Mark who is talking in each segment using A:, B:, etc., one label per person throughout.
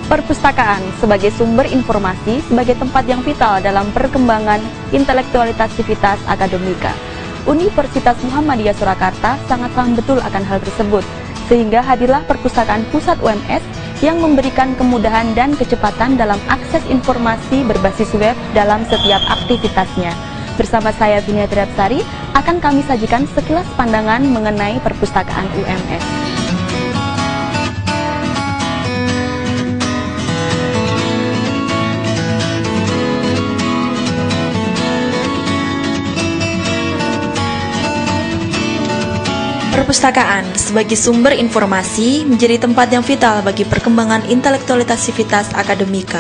A: Perpustakaan sebagai sumber informasi sebagai tempat yang vital dalam perkembangan intelektualitas akademika. Universitas Muhammadiyah Surakarta sangat paham betul akan hal tersebut, sehingga hadirlah Perpustakaan Pusat UMS yang memberikan kemudahan dan kecepatan dalam akses informasi berbasis web dalam setiap aktivitasnya. Bersama saya Vina Triapsari akan kami sajikan sekilas pandangan mengenai Perpustakaan UMS.
B: Perpustakaan sebagai sumber informasi menjadi tempat yang vital bagi perkembangan intelektualitas akademika.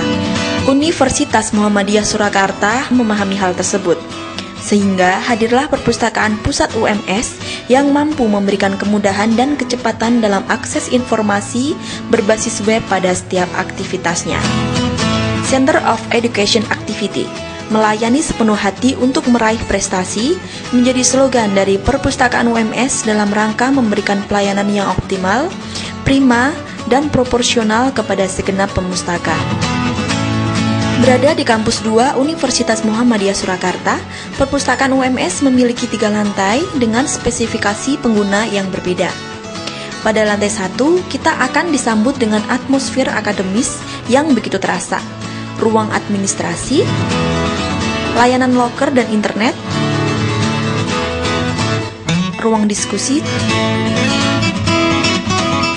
B: Universitas Muhammadiyah Surakarta memahami hal tersebut, sehingga hadirlah Perpustakaan Pusat UMS yang mampu memberikan kemudahan dan kecepatan dalam akses informasi berbasis web pada setiap aktivitasnya. Center of Education Activity, melayani sepenuh hati untuk meraih prestasi, menjadi slogan dari Perpustakaan UMS dalam rangka memberikan pelayanan yang optimal, prima, dan proporsional kepada segenap pemustaka. Berada di Kampus 2 Universitas Muhammadiyah Surakarta, Perpustakaan UMS memiliki 3 lantai dengan spesifikasi pengguna yang berbeda. Pada lantai 1, kita akan disambut dengan atmosfer akademis yang begitu terasa. Ruang administrasi, layanan loker dan internet, ruang diskusi,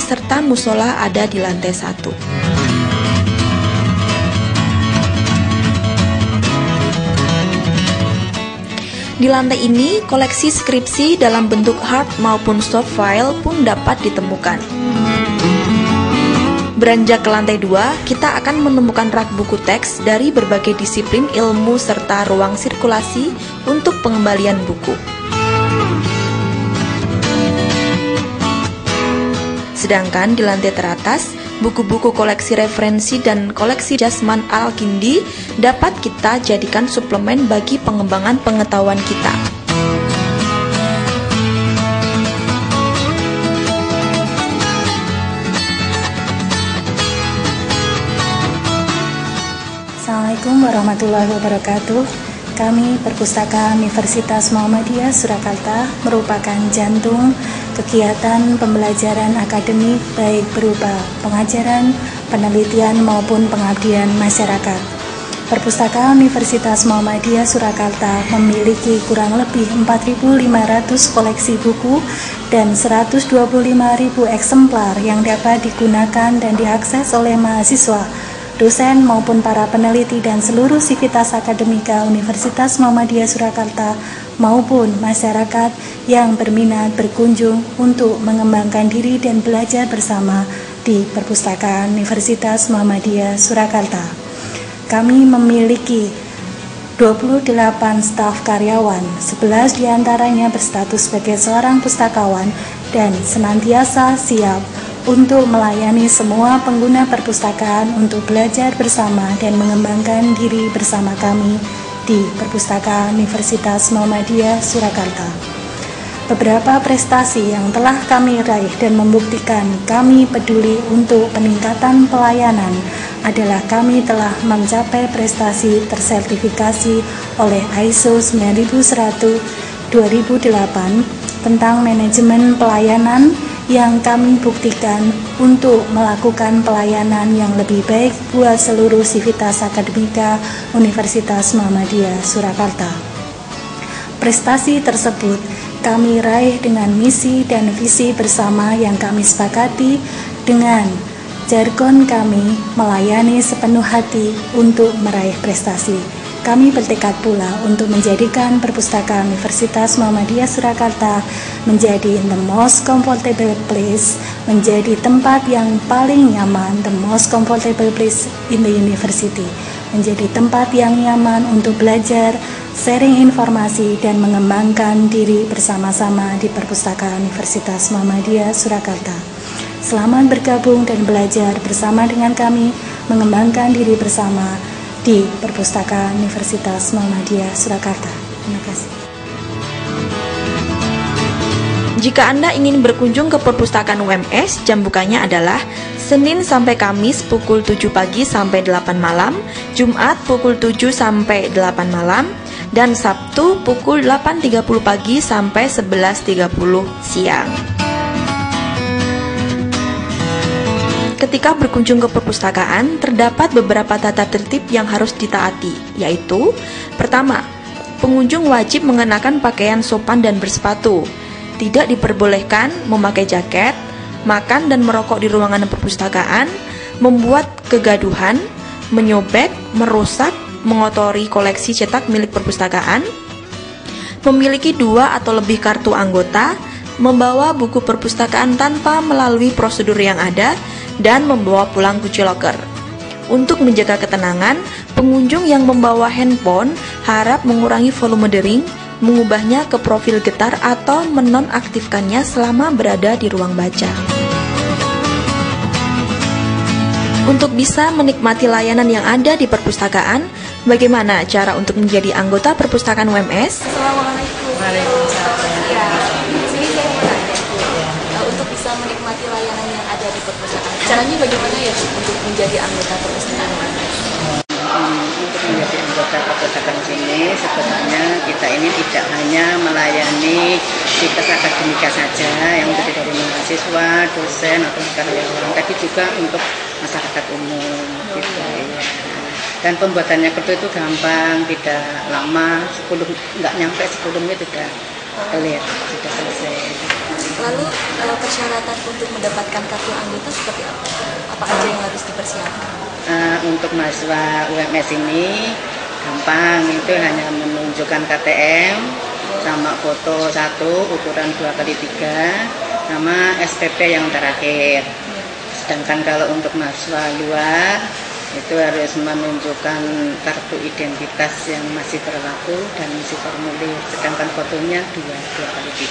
B: serta musola ada di lantai 1. Di lantai ini, koleksi skripsi dalam bentuk hard maupun soft file pun dapat ditemukan. Beranjak ke lantai 2, kita akan menemukan rak buku teks dari berbagai disiplin ilmu serta ruang sirkulasi untuk pengembalian buku. Sedangkan di lantai teratas, buku-buku koleksi referensi dan koleksi Jasman Al-Kindi dapat kita jadikan suplemen bagi pengembangan pengetahuan kita.
C: Assalamualaikum warahmatullahi wabarakatuh. Kami Perpustakaan Universitas Muhammadiyah Surakarta merupakan jantung kegiatan pembelajaran akademik baik berupa pengajaran, penelitian maupun pengabdian masyarakat. Perpustakaan Universitas Muhammadiyah Surakarta memiliki kurang lebih 4.500 koleksi buku dan 125.000 eksemplar yang dapat digunakan dan diakses oleh mahasiswa, dosen maupun para peneliti dan seluruh sivitas akademika Universitas Muhammadiyah Surakarta maupun masyarakat yang berminat berkunjung untuk mengembangkan diri dan belajar bersama di Perpustakaan Universitas Muhammadiyah Surakarta. Kami memiliki 28 staf karyawan, 11 diantaranya berstatus sebagai seorang pustakawan dan senantiasa siap untuk melayani semua pengguna perpustakaan untuk belajar bersama dan mengembangkan diri bersama kami di Perpustakaan Universitas Muhammadiyah Surakarta. Beberapa prestasi yang telah kami raih dan membuktikan kami peduli untuk peningkatan pelayanan adalah kami telah mencapai prestasi tersertifikasi oleh ISO 9100 2008 tentang manajemen pelayanan yang kami buktikan untuk melakukan pelayanan yang lebih baik buat seluruh sivitas akademika Universitas Muhammadiyah Surakarta. Prestasi tersebut kami raih dengan misi dan visi bersama yang kami sepakati dengan jargon kami melayani sepenuh hati untuk meraih prestasi. Kami bertekad pula untuk menjadikan Perpustakaan Universitas Muhammadiyah Surakarta menjadi the most comfortable place, menjadi tempat yang paling nyaman, the most comfortable place in the university, menjadi tempat yang nyaman untuk belajar, sharing informasi, dan mengembangkan diri bersama-sama di Perpustakaan Universitas Muhammadiyah Surakarta. Selamat bergabung dan belajar bersama dengan kami, mengembangkan diri bersama di Perpustakaan Universitas Muhammadiyah Surakarta. Terima kasih.
B: Jika Anda ingin berkunjung ke perpustakaan UMS, jam bukanya adalah Senin sampai Kamis pukul 7 pagi sampai 8 malam, Jumat pukul 7 sampai 8 malam, dan Sabtu pukul 8.30 pagi sampai 11.30 siang. Ketika berkunjung ke perpustakaan, terdapat beberapa tata tertib yang harus ditaati, yaitu: pertama, pengunjung wajib mengenakan pakaian sopan dan bersepatu. Tidak diperbolehkan memakai jaket, makan dan merokok di ruangan perpustakaan, membuat kegaduhan, menyobek, merusak, mengotori koleksi cetak milik perpustakaan, memiliki 2 atau lebih kartu anggota, membawa buku perpustakaan tanpa melalui prosedur yang ada, dan membawa pulang kunci loker. Untuk menjaga ketenangan, pengunjung yang membawa handphone harap mengurangi volume dering, mengubahnya ke profil getar atau menonaktifkannya selama berada di ruang baca. Untuk bisa menikmati layanan yang ada di perpustakaan, bagaimana cara untuk menjadi anggota perpustakaan UMS?
A: Assalamualaikum.
D: Waalaikumsalam.
A: Ya, sini saya mau nanya, untuk bisa menikmati layanan yang ada di perpustakaan, caranya bagaimana ya untuk menjadi anggota perpustakaan UMS?
D: Untuk menjadi anggota perpustakaan sini, sebenarnya kita ini tidak hanya melayani situs akademika saja yang terdiri dari mahasiswa, dosen atau karyawan, tapi juga untuk masyarakat umum gitu ya. Dan pembuatannya itu gampang, tidak lama, nggak nyampe 10 menit sudah clear, sudah selesai.
A: Lalu persyaratan untuk mendapatkan kartu anggota seperti apa? Apa aja yang harus dipersiapkan?
D: Untuk mahasiswa UMS ini gampang, itu hanya menunjukkan KTM sama foto 1 ukuran 2x3 sama SPP yang terakhir. Sedangkan kalau untuk mahasiswa luar itu harus menunjukkan kartu identitas yang masih berlaku dan isi formulir, sedangkan fotonya 2x3.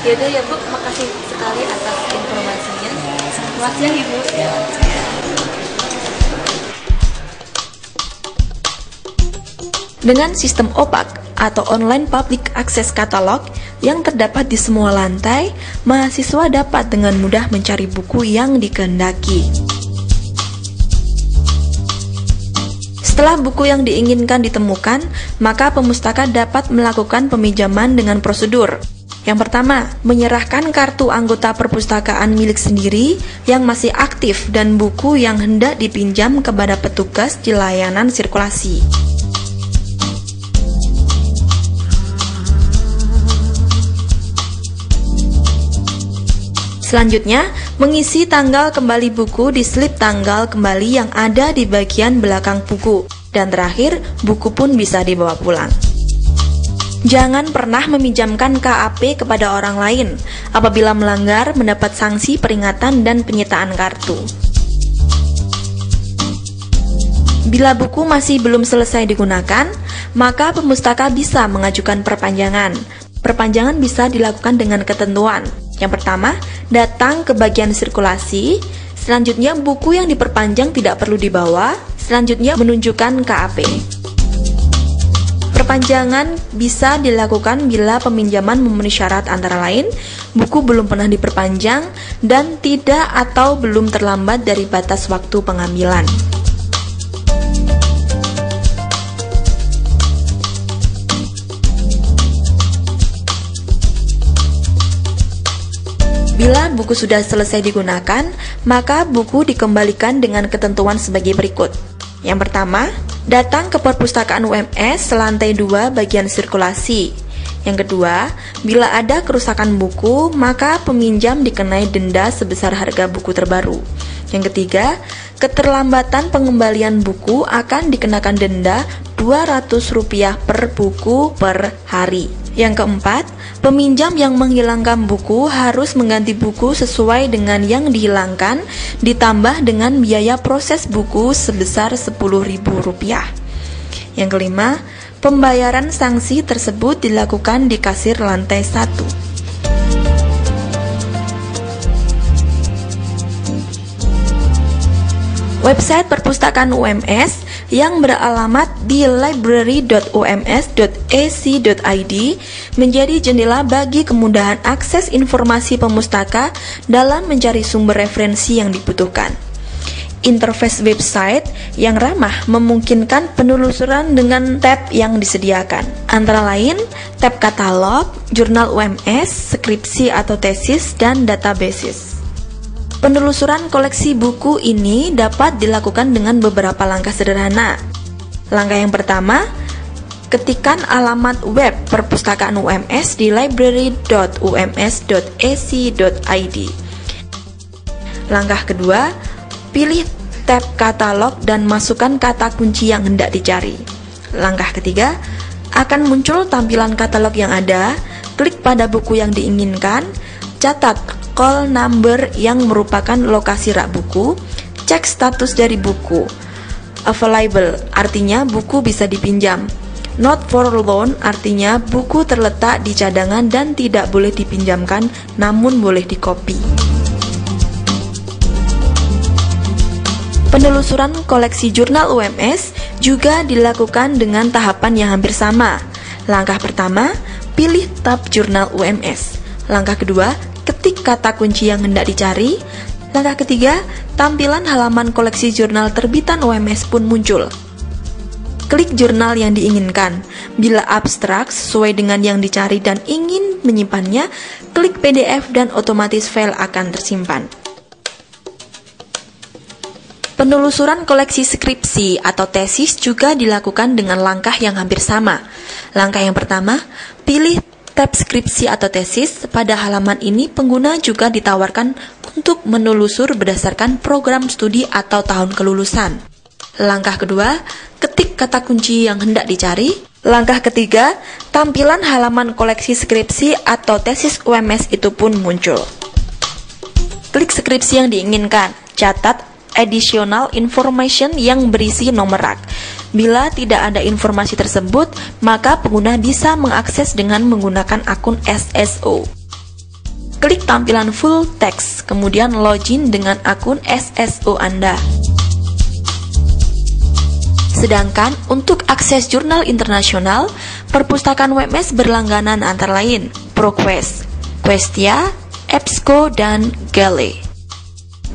A: Ya udah ya Bu, makasih sekali atas informasinya. Makasih ya Ibu.
B: Dengan sistem OPAK atau Online Public Access Catalog yang terdapat di semua lantai, mahasiswa dapat dengan mudah mencari buku yang dikehendaki. Setelah buku yang diinginkan ditemukan, maka pemustaka dapat melakukan peminjaman dengan prosedur. Yang pertama, menyerahkan kartu anggota perpustakaan milik sendiri yang masih aktif dan buku yang hendak dipinjam kepada petugas di layanan sirkulasi. Selanjutnya, mengisi tanggal kembali buku di slip tanggal kembali yang ada di bagian belakang buku. Dan terakhir, buku pun bisa dibawa pulang. Jangan pernah meminjamkan KAP kepada orang lain. Apabila melanggar, mendapat sanksi peringatan dan penyitaan kartu. Bila buku masih belum selesai digunakan, maka pemustaka bisa mengajukan perpanjangan. Perpanjangan bisa dilakukan dengan ketentuan. Yang pertama, datang ke bagian sirkulasi. Selanjutnya, buku yang diperpanjang tidak perlu dibawa. Selanjutnya, menunjukkan KAP. Perpanjangan bisa dilakukan bila peminjaman memenuhi syarat antara lain, buku belum pernah diperpanjang, dan tidak atau belum terlambat dari batas waktu pengambilan. Bila buku sudah selesai digunakan, maka buku dikembalikan dengan ketentuan sebagai berikut. Yang pertama, datang ke perpustakaan UMS lantai 2 bagian sirkulasi. Yang kedua, bila ada kerusakan buku, maka peminjam dikenai denda sebesar harga buku terbaru. Yang ketiga, keterlambatan pengembalian buku akan dikenakan denda Rp200 per buku per hari. Yang keempat, peminjam yang menghilangkan buku harus mengganti buku sesuai dengan yang dihilangkan, ditambah dengan biaya proses buku sebesar Rp10.000. Yang kelima, pembayaran sanksi tersebut dilakukan di kasir lantai 1. Website perpustakaan UMS yang beralamat di library.ums.ac.id menjadi jendela bagi kemudahan akses informasi pemustaka dalam mencari sumber referensi yang dibutuhkan. Interface website yang ramah memungkinkan penelusuran dengan tab yang disediakan, antara lain tab katalog, jurnal UMS, skripsi atau tesis, dan databases. Penelusuran koleksi buku ini dapat dilakukan dengan beberapa langkah sederhana. Langkah yang pertama, ketikkan alamat web perpustakaan UMS di library.ums.ac.id. Langkah kedua, pilih tab katalog dan masukkan kata kunci yang hendak dicari. Langkah ketiga, akan muncul tampilan katalog yang ada. Klik pada buku yang diinginkan, catat call number yang merupakan lokasi rak buku, cek status dari buku. Available artinya buku bisa dipinjam. Not for loan artinya buku terletak di cadangan dan tidak boleh dipinjamkan, namun boleh dikopi. Penelusuran koleksi jurnal UMS juga dilakukan dengan tahapan yang hampir sama. Langkah pertama, pilih tab jurnal UMS. Langkah kedua, ketik kata kunci yang hendak dicari. Langkah ketiga, tampilan halaman koleksi jurnal terbitan UMS pun muncul. Klik jurnal yang diinginkan. Bila abstrak sesuai dengan yang dicari dan ingin menyimpannya, klik PDF dan otomatis file akan tersimpan. Penelusuran koleksi skripsi atau tesis juga dilakukan dengan langkah yang hampir sama. Langkah yang pertama, pilih tab skripsi atau tesis. Pada halaman ini, pengguna juga ditawarkan untuk menelusur berdasarkan program studi atau tahun kelulusan. Langkah kedua, ketik kata kunci yang hendak dicari. Langkah ketiga, tampilan halaman koleksi skripsi atau tesis UMS itu pun muncul. Klik skripsi yang diinginkan, catat additional information yang berisi nomor rak. Bila tidak ada informasi tersebut, maka pengguna bisa mengakses dengan menggunakan akun SSO. Klik tampilan full text, kemudian login dengan akun SSO Anda. Sedangkan untuk akses jurnal internasional, perpustakaan UMS berlangganan antara lain ProQuest, Questia, EBSCO, dan Gale.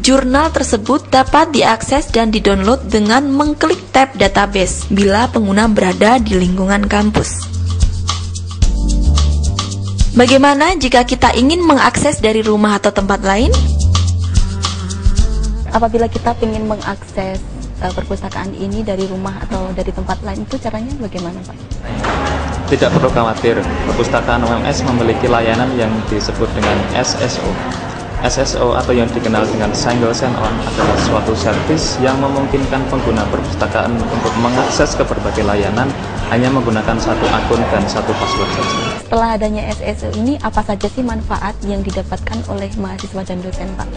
B: Jurnal tersebut dapat diakses dan didownload dengan mengklik tab database bila pengguna berada di lingkungan kampus. Bagaimana jika kita ingin mengakses dari rumah atau tempat lain?
A: Apabila kita ingin mengakses perpustakaan ini dari rumah atau dari tempat lain, itu caranya bagaimana, Pak?
E: Tidak perlu khawatir, perpustakaan UMS memiliki layanan yang disebut dengan SSO. SSO atau yang dikenal dengan Single Sign-On adalah suatu servis yang memungkinkan pengguna perpustakaan untuk mengakses ke berbagai layanan hanya menggunakan satu akun dan satu password saja.
A: Setelah adanya SSO ini, apa saja sih manfaat yang didapatkan oleh mahasiswa dan dosen, Pak?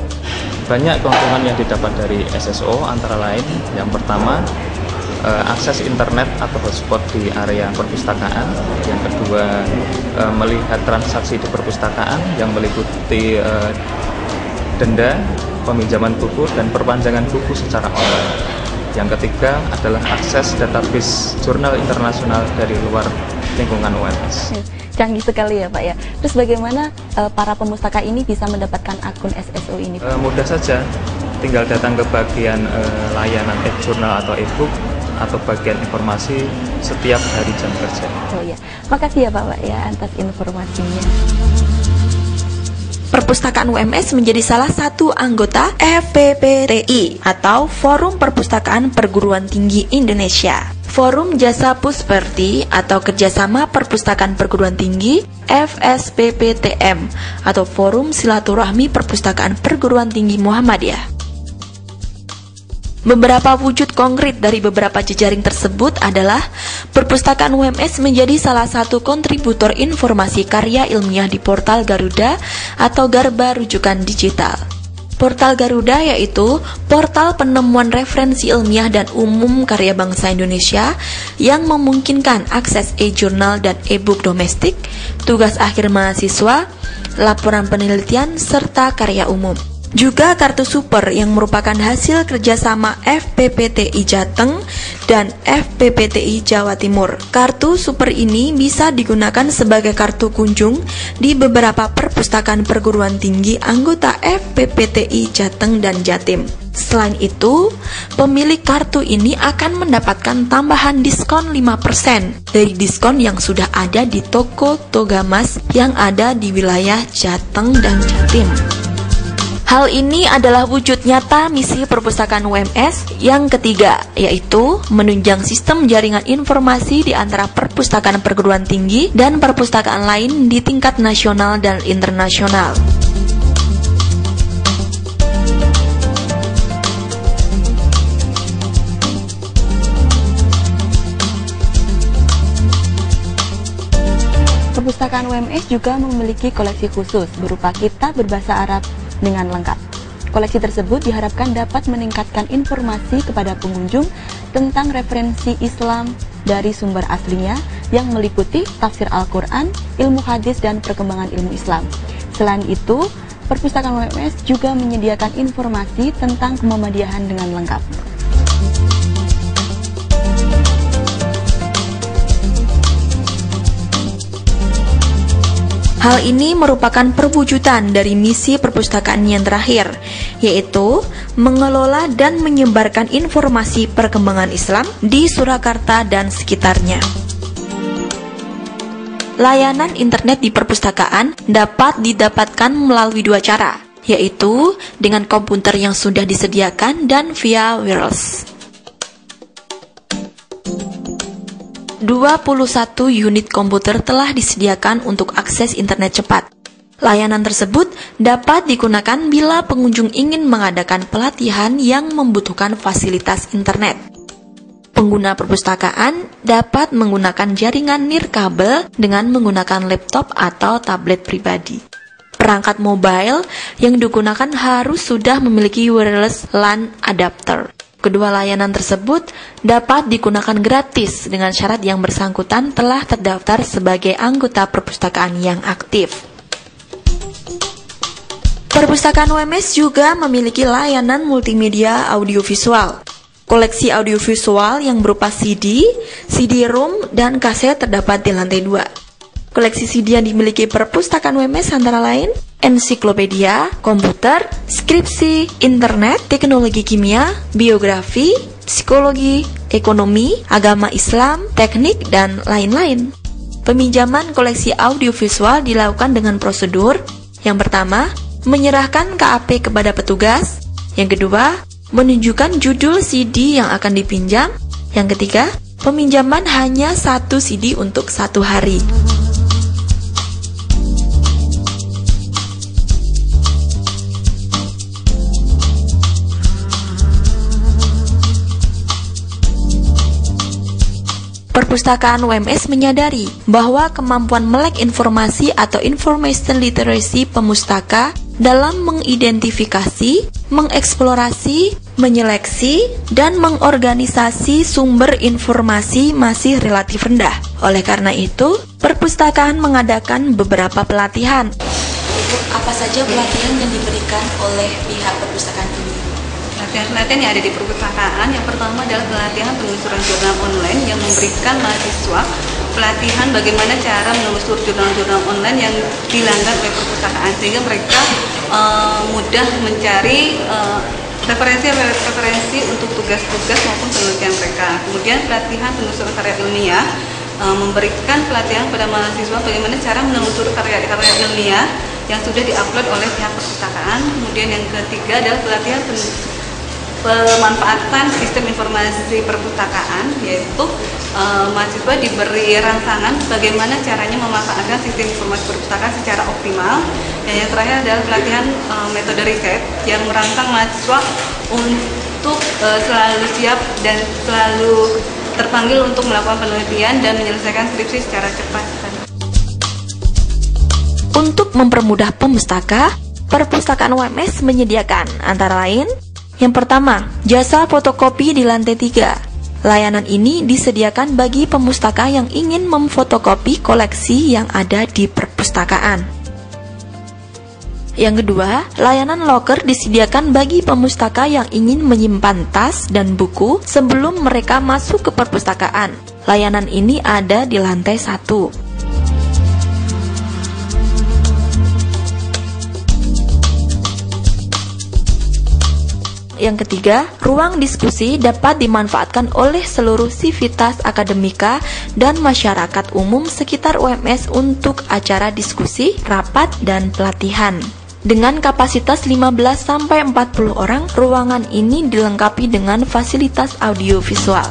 E: Banyak keuntungan yang didapat dari SSO, antara lain yang pertama, akses internet atau hotspot di area perpustakaan. Yang kedua, melihat transaksi di perpustakaan yang meliputi denda, peminjaman buku, dan perpanjangan buku secara online. Yang ketiga adalah akses database jurnal internasional dari luar lingkungan UMS.
A: Canggih sekali ya Pak ya. Terus bagaimana para pemustaka ini bisa mendapatkan akun SSO ini?
E: Mudah saja, tinggal datang ke bagian layanan e-jurnal atau e-book atau bagian informasi setiap hari jam kerja.
A: Oh ya, makasih ya Pak ya atas informasinya.
B: Perpustakaan UMS menjadi salah satu anggota FPPTI atau Forum Perpustakaan Perguruan Tinggi Indonesia. Forum Jasa Pusperti atau Kerjasama Perpustakaan Perguruan Tinggi FSPPTM atau Forum Silaturahmi Perpustakaan Perguruan Tinggi Muhammadiyah. Beberapa wujud konkret dari beberapa jejaring tersebut adalah perpustakaan UMS menjadi salah satu kontributor informasi karya ilmiah di Portal Garuda atau Garba Rujukan Digital. Portal Garuda yaitu portal penemuan referensi ilmiah dan umum karya bangsa Indonesia yang memungkinkan akses e-jurnal dan e-book domestik, tugas akhir mahasiswa, laporan penelitian, serta karya umum. Juga kartu super yang merupakan hasil kerjasama FPPTI Jateng dan FPPTI Jawa Timur. Kartu super ini bisa digunakan sebagai kartu kunjung di beberapa perpustakaan perguruan tinggi anggota FPPTI Jateng dan Jatim. Selain itu, pemilik kartu ini akan mendapatkan tambahan diskon 5% dari diskon yang sudah ada di toko Togamas yang ada di wilayah Jateng dan Jatim. Hal ini adalah wujud nyata misi perpustakaan UMS yang ketiga, yaitu menunjang sistem jaringan informasi di antara perpustakaan perguruan tinggi dan perpustakaan lain di tingkat nasional dan internasional.
A: Perpustakaan UMS juga memiliki koleksi khusus berupa kitab berbahasa Arab dengan lengkap. Koleksi tersebut diharapkan dapat meningkatkan informasi kepada pengunjung tentang referensi Islam dari sumber aslinya yang meliputi tafsir Al-Quran, ilmu hadis, dan perkembangan ilmu Islam. Selain itu, perpustakaan UMS juga menyediakan informasi tentang kemuhammadiyahan dengan lengkap.
B: Hal ini merupakan perwujudan dari misi perpustakaan yang terakhir, yaitu mengelola dan menyebarkan informasi perkembangan Islam di Surakarta dan sekitarnya. Layanan internet di perpustakaan dapat didapatkan melalui dua cara, yaitu dengan komputer yang sudah disediakan dan via wireless. 21 unit komputer telah disediakan untuk akses internet cepat. Layanan tersebut dapat digunakan bila pengunjung ingin mengadakan pelatihan yang membutuhkan fasilitas internet. Pengguna perpustakaan dapat menggunakan jaringan nirkabel dengan menggunakan laptop atau tablet pribadi. Perangkat mobile yang digunakan harus sudah memiliki wireless LAN adapter. Kedua layanan tersebut dapat digunakan gratis dengan syarat yang bersangkutan telah terdaftar sebagai anggota perpustakaan yang aktif. Perpustakaan UMS juga memiliki layanan multimedia audiovisual. Koleksi audiovisual yang berupa CD, CD-ROM, dan kaset terdapat di lantai 2. Koleksi CD yang dimiliki perpustakaan UMS antara lain ensiklopedia, komputer, skripsi, internet, teknologi kimia, biografi, psikologi, ekonomi, agama Islam, teknik, dan lain-lain. Peminjaman koleksi audiovisual dilakukan dengan prosedur: yang pertama, menyerahkan KAP kepada petugas; yang kedua, menunjukkan judul CD yang akan dipinjam; yang ketiga, peminjaman hanya 1 CD untuk 1 hari. Perpustakaan UMS menyadari bahwa kemampuan melek informasi atau information literacy pemustaka dalam mengidentifikasi, mengeksplorasi, menyeleksi, dan mengorganisasi sumber informasi masih relatif rendah. Oleh karena itu, perpustakaan mengadakan beberapa pelatihan. Apa saja pelatihan yang diberikan oleh pihak perpustakaan ini?
F: Pelatihan yang ada di perpustakaan, yang pertama adalah pelatihan penelusuran jurnal online yang memberikan mahasiswa pelatihan bagaimana cara menelusur jurnal-jurnal online yang dilanggar oleh perpustakaan, sehingga mereka mudah mencari referensi untuk tugas-tugas maupun penelitian mereka. Kemudian pelatihan penelusuran karya ilmiah memberikan pelatihan pada mahasiswa bagaimana cara menelusuri karya-karya ilmiah yang sudah diupload oleh pihak perpustakaan. Kemudian yang ketiga adalah pelatihan pemanfaatan sistem informasi perpustakaan, yaitu mahasiswa diberi rangsangan bagaimana caranya memanfaatkan sistem informasi perpustakaan secara optimal. Dan yang terakhir adalah pelatihan metode riset yang merangsang mahasiswa untuk selalu siap dan selalu terpanggil untuk melakukan penelitian dan menyelesaikan skripsi secara cepat.
B: Untuk mempermudah pemustaka, perpustakaan UMS menyediakan antara lain: yang pertama, jasa fotokopi di lantai 3. Layanan ini disediakan bagi pemustaka yang ingin memfotokopi koleksi yang ada di perpustakaan. Yang kedua, layanan loker disediakan bagi pemustaka yang ingin menyimpan tas dan buku sebelum mereka masuk ke perpustakaan. Layanan ini ada di lantai 1. Yang ketiga, ruang diskusi dapat dimanfaatkan oleh seluruh sivitas akademika dan masyarakat umum sekitar UMS untuk acara diskusi, rapat, dan pelatihan. Dengan kapasitas 15-40 orang, ruangan ini dilengkapi dengan fasilitas audiovisual.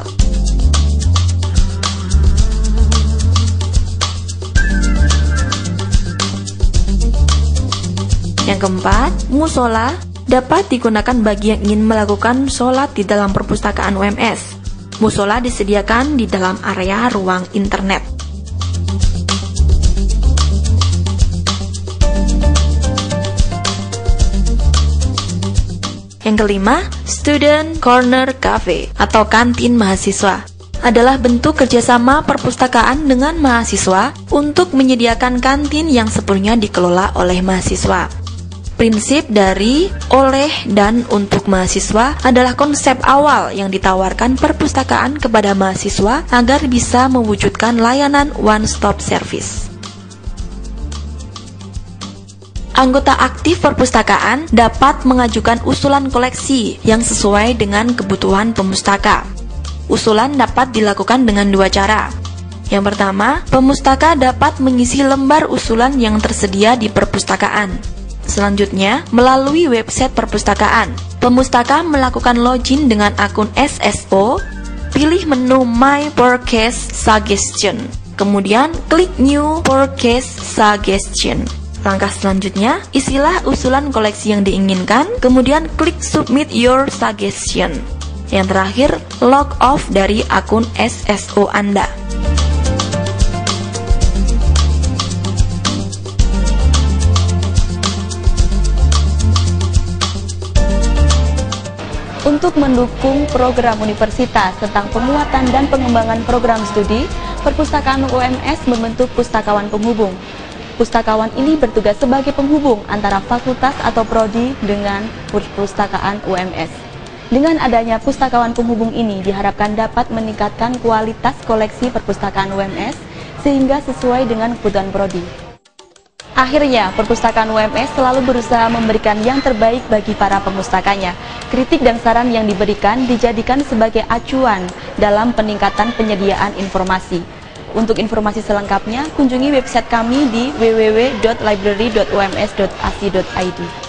B: Yang keempat, musola dapat digunakan bagi yang ingin melakukan sholat di dalam perpustakaan UMS. Musola disediakan di dalam area ruang internet. Yang kelima, Student Corner Cafe atau kantin mahasiswa adalah bentuk kerjasama perpustakaan dengan mahasiswa untuk menyediakan kantin yang sepenuhnya dikelola oleh mahasiswa. Prinsip dari, oleh, dan untuk mahasiswa adalah konsep awal yang ditawarkan perpustakaan kepada mahasiswa agar bisa mewujudkan layanan one-stop service. Anggota aktif perpustakaan dapat mengajukan usulan koleksi yang sesuai dengan kebutuhan pemustaka. Usulan dapat dilakukan dengan 2 cara. Yang pertama, pemustaka dapat mengisi lembar usulan yang tersedia di perpustakaan. Selanjutnya, melalui website perpustakaan, pemustaka melakukan login dengan akun SSO, pilih menu My Purchase Suggestion, kemudian klik New Purchase Suggestion. Langkah selanjutnya, isilah usulan koleksi yang diinginkan, kemudian klik Submit Your Suggestion. Yang terakhir, log off dari akun SSO Anda.
A: Untuk mendukung program universitas tentang penguatan dan pengembangan program studi, Perpustakaan UMS membentuk Pustakawan Penghubung. Pustakawan ini bertugas sebagai penghubung antara fakultas atau prodi dengan Perpustakaan UMS. Dengan adanya Pustakawan Penghubung ini diharapkan dapat meningkatkan kualitas koleksi Perpustakaan UMS sehingga sesuai dengan kebutuhan prodi. Akhirnya, Perpustakaan UMS selalu berusaha memberikan yang terbaik bagi para pemustakanya. Kritik dan saran yang diberikan dijadikan sebagai acuan dalam peningkatan penyediaan informasi. Untuk informasi selengkapnya, kunjungi website kami di www.library.ums.ac.id.